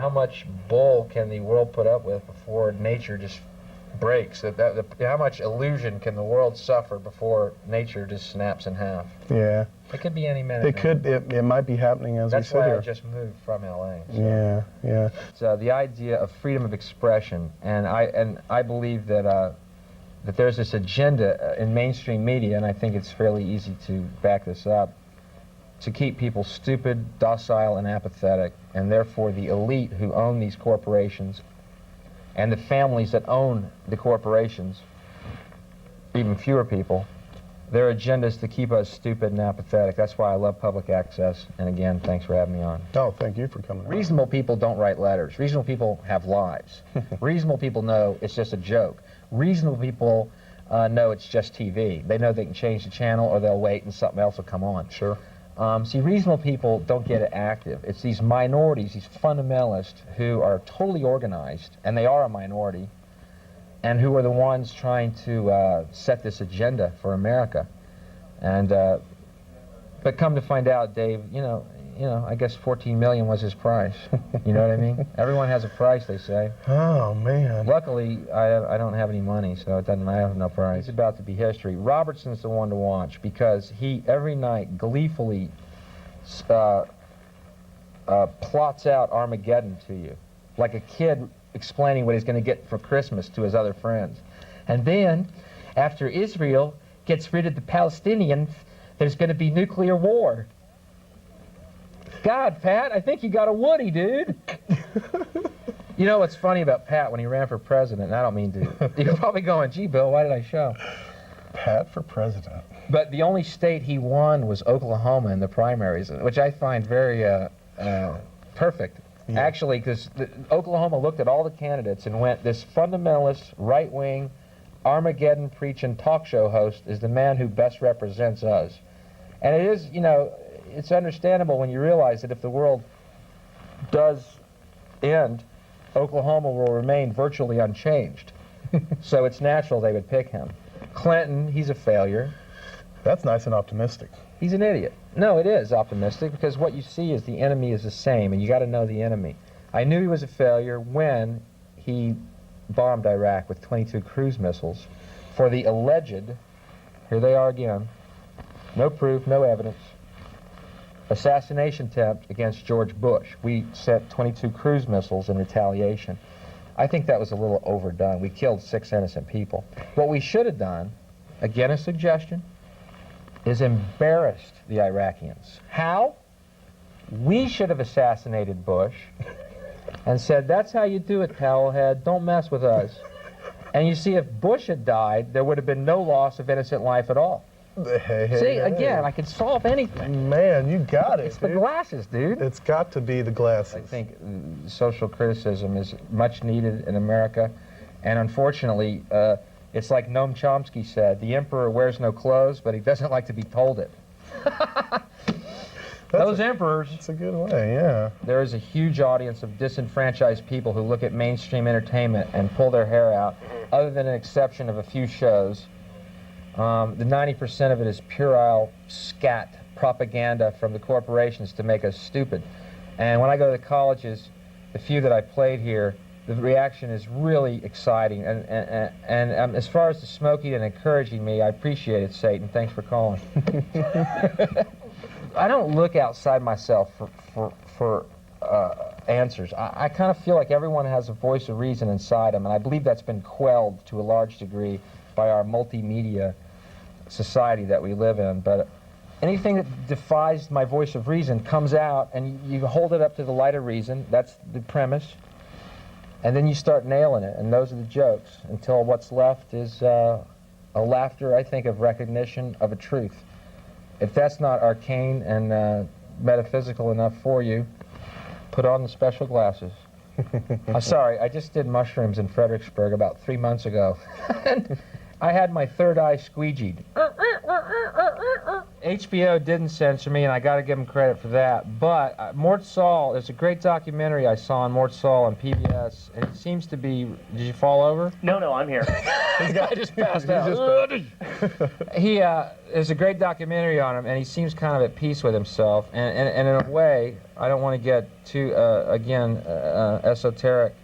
how much bull can the world put up with before nature just breaks? How much illusion can the world suffer before nature just snaps in half? Yeah. It could be any minute. It could. It might be happening as we sit here. That's why I just moved from LA. So. Yeah, yeah. So the idea of freedom of expression, and I believe that that there's this agenda in mainstream media, and I think it's fairly easy to back this up, to keep people stupid, docile, and apathetic, and therefore the elite who own these corporations and the families that own the corporations, even fewer people, their agenda is to keep us stupid and apathetic. That's why I love public access, and again, thanks for having me on. Oh, thank you for coming on. Reasonable people don't write letters. Reasonable people have lives. Reasonable people know it's just a joke. Reasonable people know it's just TV. They know they can change the channel or they'll wait and something else will come on. Sure. See, reasonable people don't get it active. It's these minorities, these fundamentalists who are totally organized, and they are a minority, and who are the ones trying to set this agenda for America. And but come to find out, Dave, you know, I guess 14 million was his price. You know what I mean? Everyone has a price, they say. Oh, man. Luckily, I don't have any money, so it doesn't. I have no price. It's about to be history. Robertson's the one to watch because he every night gleefully plots out Armageddon to you, like a kid explaining what he's going to get for Christmas to his other friends. And then, after Israel gets rid of the Palestinians, there's going to be nuclear war. God, Pat, I think you got a Woody, dude. You know what's funny about Pat when he ran for president, and I don't mean to, you're probably going, gee, Bill, why did I show? Pat for president. But the only state he won was Oklahoma in the primaries, which I find very perfect. Yeah. Actually, because Oklahoma looked at all the candidates and went, this fundamentalist, right-wing, Armageddon-preaching talk show host is the man who best represents us. And it is, you know, it's understandable when you realize that if the world does end, Oklahoma will remain virtually unchanged. So it's natural they would pick him. Clinton, he's a failure. That's nice and optimistic. He's an idiot. No, it is optimistic because what you see is the enemy is the same, and you got to know the enemy. I knew he was a failure when he bombed Iraq with 22 cruise missiles for the alleged, here they are again, no proof, no evidence, assassination attempt against George Bush. We sent 22 cruise missiles in retaliation. I think that was a little overdone. We killed 6 innocent people. What we should have done, again a suggestion, is embarrassed the Iraqis. How? We should have assassinated Bush and said, that's how you do it, towelhead, don't mess with us. And you see, if Bush had died, there would have been no loss of innocent life at all. See, again, I can solve anything. Man, you got it, It's the glasses, dude. It's got to be the glasses. I think social criticism is much needed in America, and unfortunately, it's like Noam Chomsky said, the emperor wears no clothes, but he doesn't like to be told it. Those emperors. That's a good way, yeah. There is a huge audience of disenfranchised people who look at mainstream entertainment and pull their hair out, other than an exception of a few shows. The 90% of it is puerile scat propaganda from the corporations to make us stupid. And when I go to the colleges, the few that I played here, the reaction is really exciting. And as far as the smoking and encouraging me, I appreciate it, Satan. Thanks for calling. I don't look outside myself for answers. I kind of feel like everyone has a voice of reason inside them, and I believe that's been quelled to a large degree by our multimedia society that we live in. But anything that defies my voice of reason comes out, and you hold it up to the light of reason. That's the premise. And then you start nailing it, and those are the jokes, until what's left is a laughter, I think, of recognition of a truth. If that's not arcane and metaphysical enough for you, put on the special glasses. I'm sorry, I just did mushrooms in Fredericksburg about 3 months ago. And I had my third eye squeegeed. HBO didn't censor me, and I got to give them credit for that. But Mort Saul, there's a great documentary I saw on Mort Saul on PBS, and it seems to be. Did you fall over? No, I'm here. I just passed out. There's a great documentary on him, and he seems kind of at peace with himself. And in a way, I don't want to get too esoteric,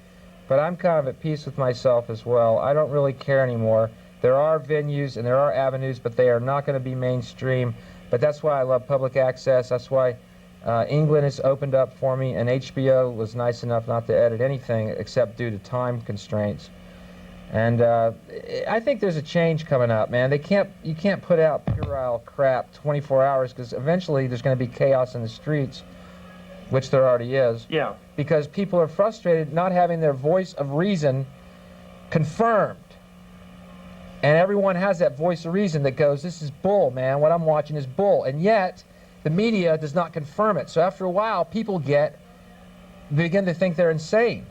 but I'm kind of at peace with myself as well. I don't really care anymore. There are venues and there are avenues, but they are not going to be mainstream. But that's why I love public access. That's why England has opened up for me, and HBO was nice enough not to edit anything except due to time constraints. And I think there's a change coming up, man. You can't put out puerile crap 24 hours because eventually there's going to be chaos in the streets, which there already is. Yeah. Because people are frustrated not having their voice of reason confirmed. And everyone has that voice of reason that goes, this is bull, man. What I'm watching is bull. And yet, the media does not confirm it. So after a while, people begin to think they're insane.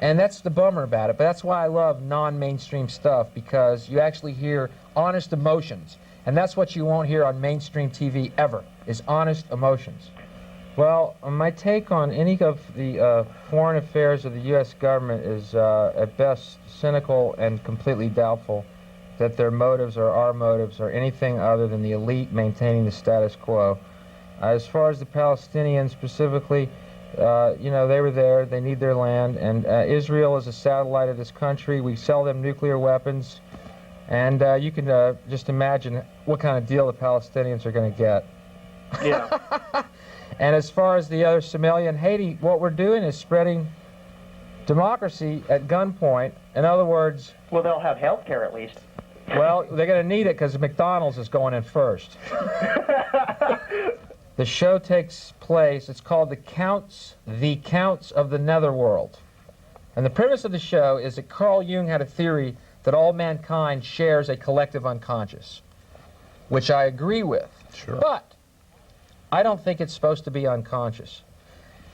And that's the bummer about it. But that's why I love non-mainstream stuff, because you actually hear honest emotions. And that's what you won't hear on mainstream TV ever, is honest emotions. Well, my take on any of the foreign affairs of the U.S. government is at best cynical and completely doubtful that their motives or our motives are anything other than the elite maintaining the status quo. As far as the Palestinians specifically, you know, they were there, they need their land, and Israel is a satellite of this country. We sell them nuclear weapons, and you can just imagine what kind of deal the Palestinians are going to get. Yeah. And as far as the other Somalia and Haiti, what we're doing is spreading democracy at gunpoint. In other words... Well, they'll have health care at least. Well, they're going to need it because McDonald's is going in first. The show takes place, it's called The Counts of the Netherworld. And the premise of the show is that Carl Jung had a theory that all mankind shares a collective unconscious, which I agree with. Sure. But I don't think it's supposed to be unconscious.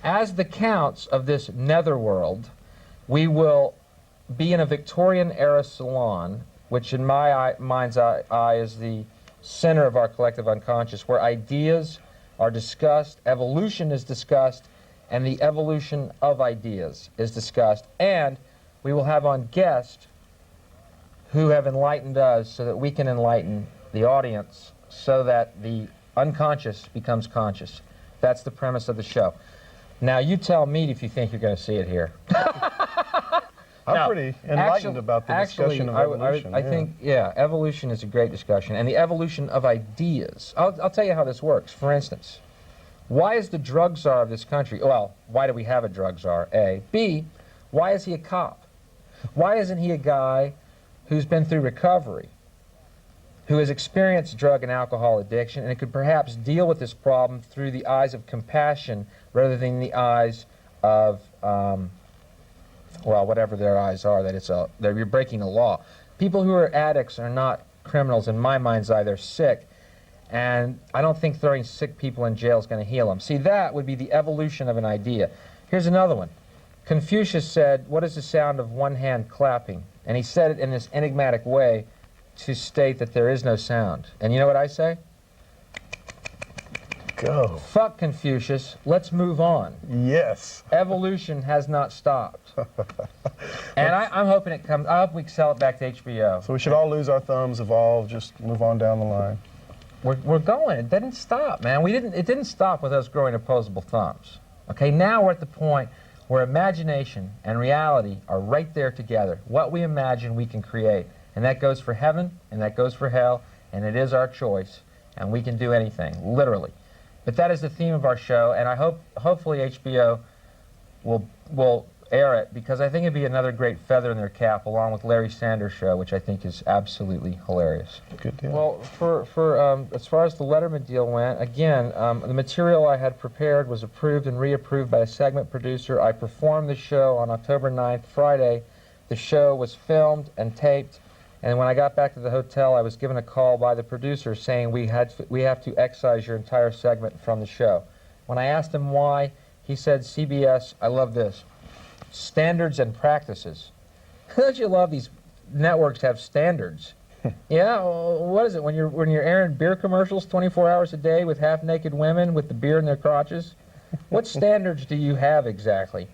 As the counts of this netherworld, we will be in a Victorian-era salon, which in my mind's eye is the center of our collective unconscious, where ideas are discussed, evolution is discussed, and the evolution of ideas is discussed. And we will have on guests who have enlightened us so that we can enlighten the audience so that the unconscious becomes conscious. That's the premise of the show. Now, you tell me if you think you're going to see it here. I'm pretty enlightened about the discussion of evolution. I think, yeah, evolution is a great discussion. And the evolution of ideas. I'll tell you how this works. For instance, why is the drug czar of this country? Well, why do we have a drug czar, A? B, why is he a cop? Why isn't he a guy who's been through recovery, who has experienced drug and alcohol addiction, and could perhaps deal with this problem through the eyes of compassion rather than the eyes of, well, whatever their eyes are, that you're breaking the law. People who are addicts are not criminals in my mind's eye. They're sick, and I don't think throwing sick people in jail is going to heal them. See, that would be the evolution of an idea. Here's another one. Confucius said, "What is the sound of one hand clapping?" And he said it in this enigmatic way to state that there is no sound. And you know what I say? Go. Fuck Confucius, let's move on. Yes. Evolution has not stopped. And I'm hoping it comes, I hope we can sell it back to HBO. So we should all lose our thumbs, evolve, just move on down the line. We're going, it didn't stop, man. It didn't stop with us growing opposable thumbs. Okay, now we're at the point where imagination and reality are right there together. What we imagine, we can create. And that goes for heaven, and that goes for hell, and it is our choice, and we can do anything, literally. But that is the theme of our show, and I hopefully HBO will air it, because I think it'd be another great feather in their cap, along with Larry Sanders' show, which I think is absolutely hilarious. Good deal. Well, for as far as the Letterman deal went, again, the material I had prepared was approved and reapproved by a segment producer. I performed the show on October 9th, Friday. The show was filmed and taped. And when I got back to the hotel, I was given a call by the producer saying we have to excise your entire segment from the show. When I asked him why, he said, CBS, I love this, standards and practices. Don't you love these networks have standards? Yeah, well, what is it when you're airing beer commercials 24 hours a day with half-naked women with the beer in their crotches? What standards do you have exactly?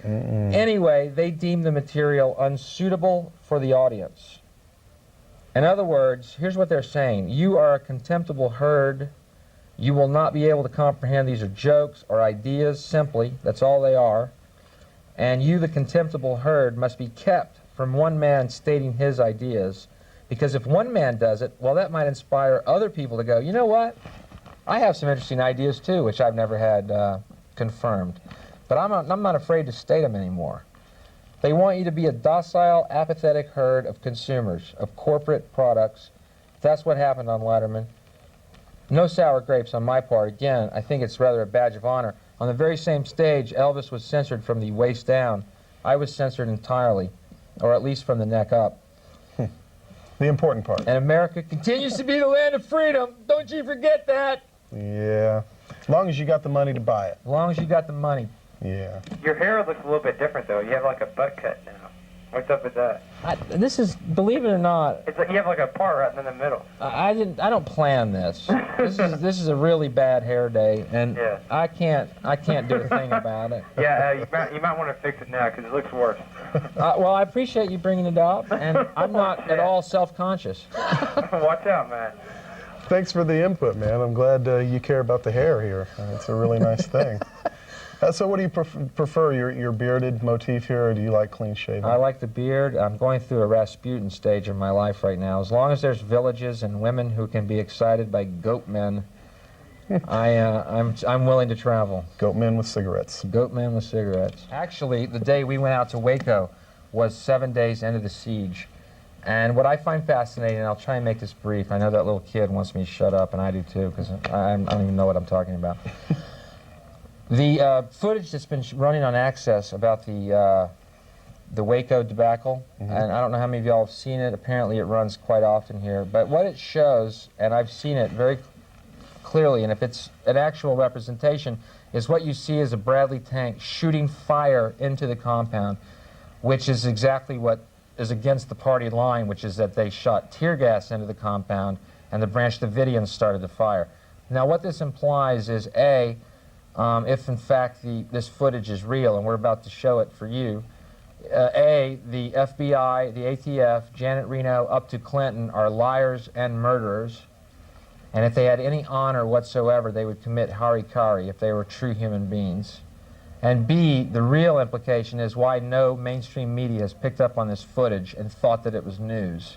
Anyway, they deem the material unsuitable for the audience. In other words, here's what they're saying. You are a contemptible herd. You will not be able to comprehend these are jokes or ideas simply. That's all they are. And you, the contemptible herd, must be kept from one man stating his ideas. Because if one man does it, well, that might inspire other people to go, you know what? I have some interesting ideas too, which I've never had confirmed. But I'm not afraid to state them anymore. They want you to be a docile, apathetic herd of consumers, of corporate products. That's what happened on Letterman. No sour grapes on my part. Again, I think it's rather a badge of honor. On the very same stage, Elvis was censored from the waist down. I was censored entirely, or at least from the neck up. The important part. And America continues to be the land of freedom. Don't you forget that. Yeah. As long as you got the money to buy it. As long as you got the money. Yeah. Your hair looks a little bit different, though. You have like a butt cut now. What's up with that? This is, believe it or not, It's like you have like a part right in the middle. I don't plan this. This is a really bad hair day, and Yeah. I can't do a thing about it. Yeah, you might want to fix it now because it looks worse. Well, I appreciate you bringing it up, and I'm not at all self-conscious. Watch out, man. Thanks for the input, man. I'm glad you care about the hair here. It's a really nice thing. So what do you prefer, your bearded motif here, or do you like clean shaven? I like the beard. I'm going through a Rasputin stage in my life right now. As long as there's villages and women who can be excited by goat men, I'm willing to travel. Goat men with cigarettes. Goat men with cigarettes. Actually, the day we went out to Waco was 7 days into the siege. And what I find fascinating, and I'll try and make this brief. I know that little kid wants me to shut up, and I do too, because I don't even know what I'm talking about. The footage that's been running on Access about the Waco debacle, and I don't know how many of y'all have seen it. Apparently it runs quite often here. But what it shows, and I've seen it very clearly, and if it's an actual representation, is what you see is a Bradley tank shooting fire into the compound, which is exactly what is against the party line, which is that they shot tear gas into the compound, and the Branch Davidians started the fire. Now what this implies is, A, if in fact this footage is real, and we're about to show it for you, A, the FBI, the ATF, Janet Reno, up to Clinton are liars and murderers, and if they had any honor whatsoever, they would commit harikari if they were true human beings. And B, the real implication is why no mainstream media has picked up on this footage and thought that it was news.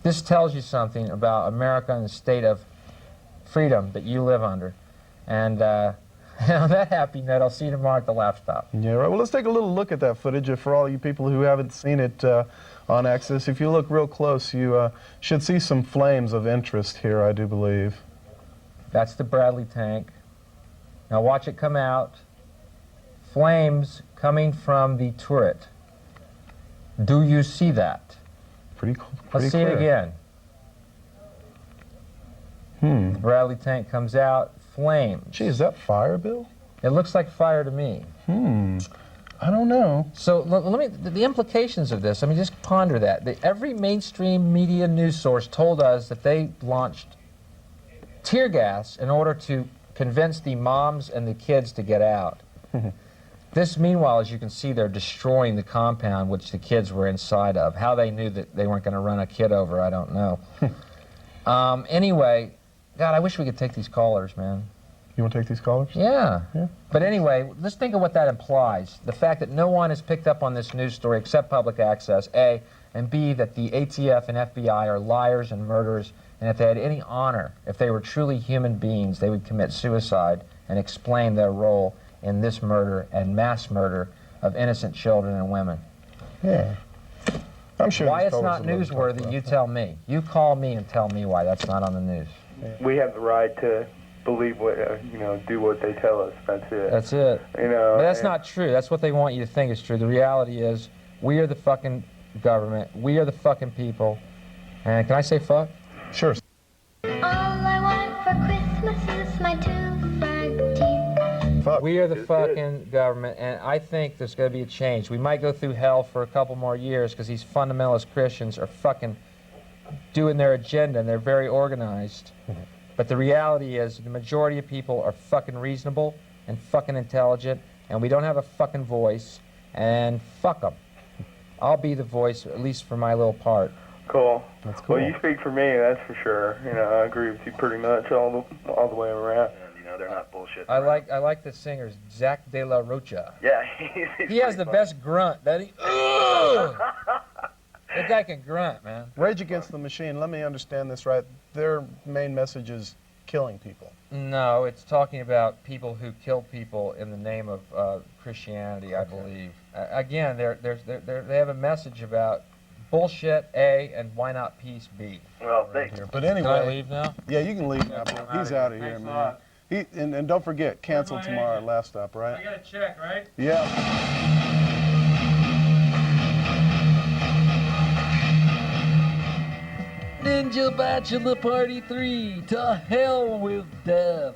This tells you something about America and the state of freedom that you live under. And on that happy note, I'll see you tomorrow at the Laugh Stop. Yeah, right. Well, let's take a little look at that footage. For all you people who haven't seen it on Access, if you look real close, you should see some flames of interest here, I do believe. That's the Bradley tank. Now watch it come out. Flames coming from the turret. Do you see that? Pretty Let's see it again. The Bradley tank comes out. Flames. Gee, is that fire, Bill? It looks like fire to me. I don't know. So let me, the implications of this, I mean, just ponder that. Every mainstream media news source told us that they launched tear gas in order to convince the moms and the kids to get out. This, meanwhile, as you can see, they're destroying the compound which the kids were inside of. How they knew that they weren't going to run a kid over, I don't know. Anyway, God, I wish we could take these callers, man. You want to take these callers? Yeah. But anyway, let's think of what that implies. The fact that no one has picked up on this news story except public access, A, and B, that the ATF and FBI are liars and murderers, and if they had any honor, if they were truly human beings, they would commit suicide and explain their role in this murder and mass murder of innocent children and women. Yeah. I'm sure why it's not newsworthy, you tell me. You call me and tell me why that's not on the news. We have the right to believe what, do what they tell us. That's it. That's it. But that's not true. That's what they want you to think is true. The reality is, we are the fucking government. We are the fucking people. And can I say fuck? Sure. All I want for Christmas is my two front teeth. Fuck. We are the fucking government, and I think there's going to be a change. We might go through hell for a couple more years because these fundamentalist Christians are fucking doing their agenda, and they're very organized. But the reality is the majority of people are fucking reasonable and fucking intelligent, and we don't have a fucking voice, and fuck them. I'll be the voice, at least for my little part. Cool. That's cool. Well, you speak for me, that's for sure. You know, I agree with you pretty much all the way around. And, you know, they're not bullshit. I like the singer, Zach De La Rocha. Yeah, He has the best grunt, doesn't he? Ugh! That guy can grunt, man. Rage Against the Machine, let me understand this right. Their main message is killing people. No, it's talking about people who kill people in the name of Christianity, I believe. Again, they have a message about bullshit A and why not peace B. Well, But Can I anyway, leave now? yeah, you can leave now. Bro. He's out of here, Thanks a man. lot. And don't forget, cancel Where's my tomorrow at agent? Last Stop, I right? got a check, right? Yeah. Ninja Bachelor Party 3, to hell with death.